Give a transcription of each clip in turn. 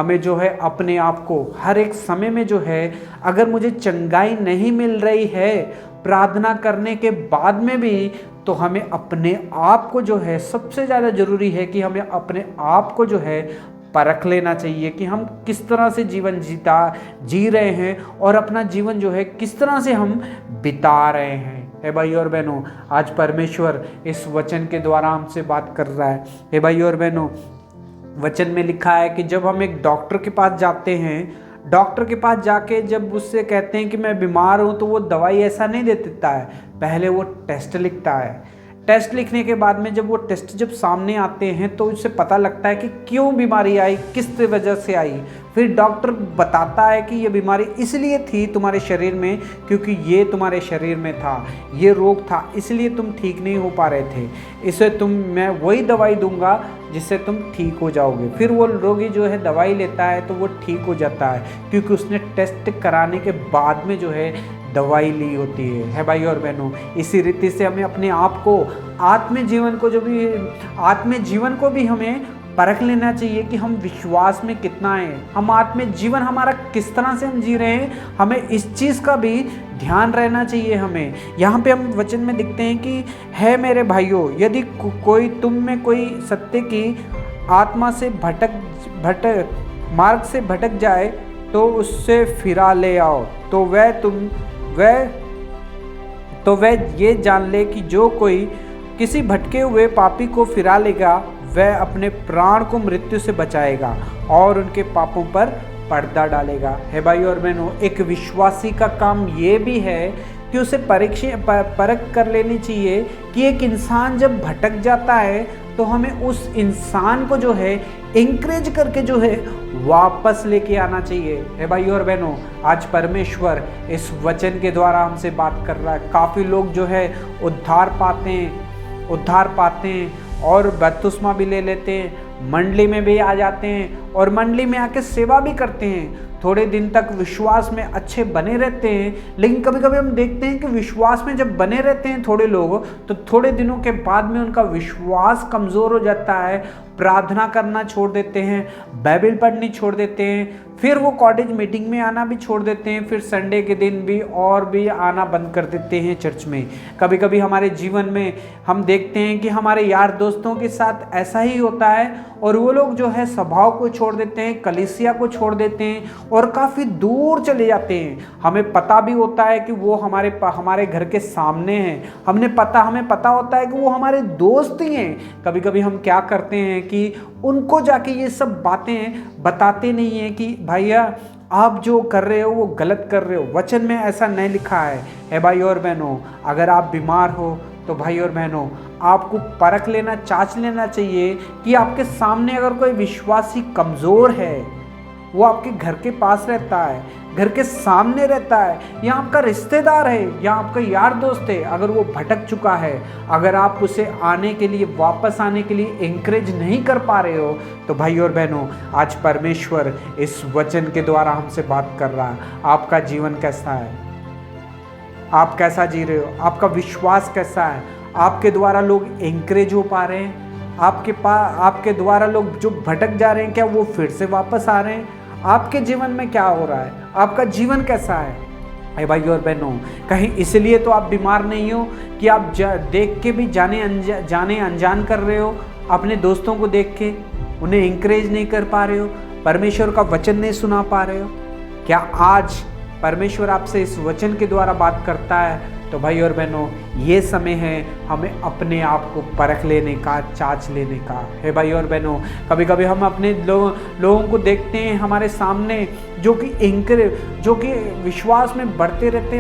हमें जो है अपने आप को हर एक समय में जो है, अगर मुझे चंगाई नहीं मिल रही है प्रार्थना करने के बाद में भी, तो हमें अपने आप को जो है, सबसे ज़्यादा ज़रूरी है कि हमें अपने आप को जो है परख लेना चाहिए कि हम किस तरह से जीवन जी रहे हैं और अपना जीवन जो है किस तरह से हम बिता रहे हैं। हे भाई और बहनों, आज परमेश्वर इस वचन के द्वारा हमसे बात कर रहा है। हे भाई और बहनों, वचन में लिखा है कि जब हम एक डॉक्टर के पास जाते हैं, डॉक्टर के पास जाके जब उससे कहते हैं कि मैं बीमार हूँ, तो वो दवाई ऐसा नहीं दे देता है, पहले वो टेस्ट लिखता है। टेस्ट लिखने के बाद में जब वो टेस्ट जब सामने आते हैं तो उससे पता लगता है कि क्यों बीमारी आई, किस वजह से आई। फिर डॉक्टर बताता है कि ये बीमारी इसलिए थी तुम्हारे शरीर में क्योंकि ये तुम्हारे शरीर में था, ये रोग था, इसलिए तुम ठीक नहीं हो पा रहे थे, इसे मैं वही दवाई दूंगा जिससे तुम ठीक हो जाओगे। फिर वो रोगी जो है दवाई लेता है तो वो ठीक हो जाता है, क्योंकि उसने टेस्ट कराने के बाद में जो है दवाई ली होती है भाई और बहनों। इसी रीति से हमें अपने आप को, आत्म जीवन को भी हमें परख लेना चाहिए कि हम विश्वास में कितना है, हम आत्म जीवन हमारा किस तरह से हम जी रहे हैं, हमें इस चीज़ का भी ध्यान रहना चाहिए। हमें यहाँ पे हम वचन में दिखते हैं कि है मेरे भाइयों, यदि कोई तुम में कोई सत्य की आत्मा से मार्ग से भटक जाए तो उससे फिरा ले आओ, तो वह ये जान ले कि जो कोई किसी भटके हुए पापी को फिरा लेगा वह अपने प्राण को मृत्यु से बचाएगा और उनके पापों पर पर्दा डालेगा। हे भाई और बहनों, एक विश्वासी का काम ये भी है कि उसे परख कर लेनी चाहिए कि एक इंसान जब भटक जाता है तो हमें उस इंसान को जो है इंकरेज करके जो है वापस लेके आना चाहिए। हे भाई और बहनों, आज परमेश्वर इस वचन के द्वारा हमसे बात कर रहा है। काफ़ी लोग जो है उद्धार पाते हैं और बपतिस्मा भी ले लेते हैं, मंडली में भी आ जाते हैं और मंडली में आके सेवा भी करते हैं, थोड़े दिन तक विश्वास में अच्छे बने रहते हैं। लेकिन कभी कभी हम देखते हैं कि विश्वास में जब बने रहते हैं थोड़े लोग, तो थोड़े दिनों के बाद में उनका विश्वास कमज़ोर हो जाता है, प्रार्थना करना छोड़ देते हैं, बाइबल पढ़नी छोड़ देते हैं, फिर वो कॉलेज मीटिंग में आना भी छोड़ देते हैं, फिर संडे के दिन भी और भी आना बंद कर देते हैं चर्च में। कभी कभी हमारे जीवन में हम देखते हैं कि हमारे यार दोस्तों के साथ ऐसा ही होता है और वो लोग जो है स्वभाव को छोड़ देते हैं, कलीसिया को छोड़ देते हैं और काफ़ी दूर चले जाते हैं। हमें पता भी होता है कि वो हमारे घर के सामने हैं, हमें पता होता है कि वो हमारे दोस्त ही हैं। कभी कभी हम क्या करते हैं कि उनको जाके ये सब बातें बताते नहीं हैं कि भैया आप जो कर रहे हो वो गलत कर रहे हो, वचन में ऐसा नहीं लिखा है। हे भाई और बहनों, अगर आप बीमार हो तो भाई और बहनों आपको परख लेना, जांच लेना चाहिए कि आपके सामने अगर कोई विश्वासी कमज़ोर है, वो आपके घर के पास रहता है, घर के सामने रहता है, या आपका रिश्तेदार है या आपका यार दोस्त है, अगर वो भटक चुका है, अगर आप उसे वापस आने के लिए इंकरेज नहीं कर पा रहे हो, तो भाई और बहनों आज परमेश्वर इस वचन के द्वारा हमसे बात कर रहा है। आपका जीवन कैसा है, आप कैसा जी रहे हो, आपका विश्वास कैसा है, आपके द्वारा लोग इंकरेज हो पा रहे हैं, आपके द्वारा लोग जो भटक जा रहे हैं क्या वो फिर से वापस आ रहे हैं, आपके जीवन में क्या हो रहा है, आपका जीवन कैसा है। भाई और बहनों, कहीं इसलिए तो आप बीमार नहीं हो कि आप देख के भी जाने अनजान कर रहे हो, अपने दोस्तों को देख के उन्हें इंकरेज नहीं कर पा रहे हो, परमेश्वर का वचन नहीं सुना पा रहे हो। क्या आज परमेश्वर आपसे इस वचन के द्वारा बात करता है? तो भाई और बहनों, ये समय है हमें अपने आप को परख लेने का, जांच लेने का। है भाई और बहनों, कभी कभी हम अपने लोगों को देखते हैं हमारे सामने जो कि विश्वास में बढ़ते रहते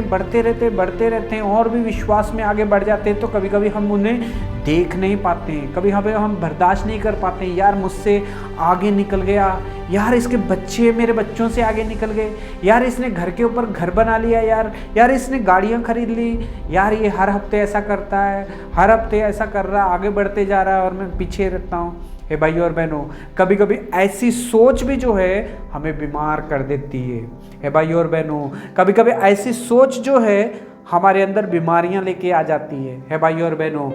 हैं और भी विश्वास में आगे बढ़ जाते हैं, तो कभी कभी हम उन्हें देख नहीं पाते हैं, कभी हम बर्दाश्त नहीं कर पाते हैं। यार मुझसे आगे निकल गया, यार इसके बच्चे मेरे बच्चों से आगे निकल गए, यार इसने घर के ऊपर घर बना लिया, यार इसने गाड़ियाँ खरीद ली, यार ये हर हफ्ते ऐसा करता है, हर हफ्ते ऐसा कर रहा, आगे बढ़ते जा रहा है और मैं पीछे रहता हूँ। हे भाई और बहनों, कभी कभी ऐसी सोच भी जो है हमें बीमार कर देती है। हे भाई और बहनों, कभी कभी ऐसी सोच जो है हमारे अंदर बीमारियां लेके आ जाती है। हे भाई और बहनों,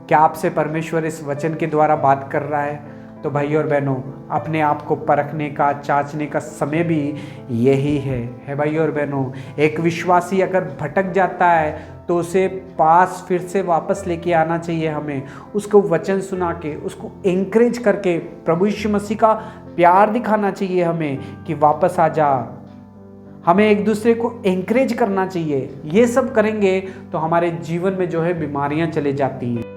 क्या आपसे परमेश्वर इस वचन के द्वारा बात कर रहा है? तो भाई और बहनों, अपने आप को परखने का, जांचने का समय भी यही है भाई और बहनों। एक विश्वासी अगर भटक जाता है तो उसे पास फिर से वापस लेके आना चाहिए हमें, उसको वचन सुना के, उसको एंकरेज करके, प्रभु यीशु मसीह का प्यार दिखाना चाहिए हमें कि वापस आ जा। हमें एक दूसरे को एंकरेज करना चाहिए। ये सब करेंगे तो हमारे जीवन में जो है बीमारियां चले जाती हैं।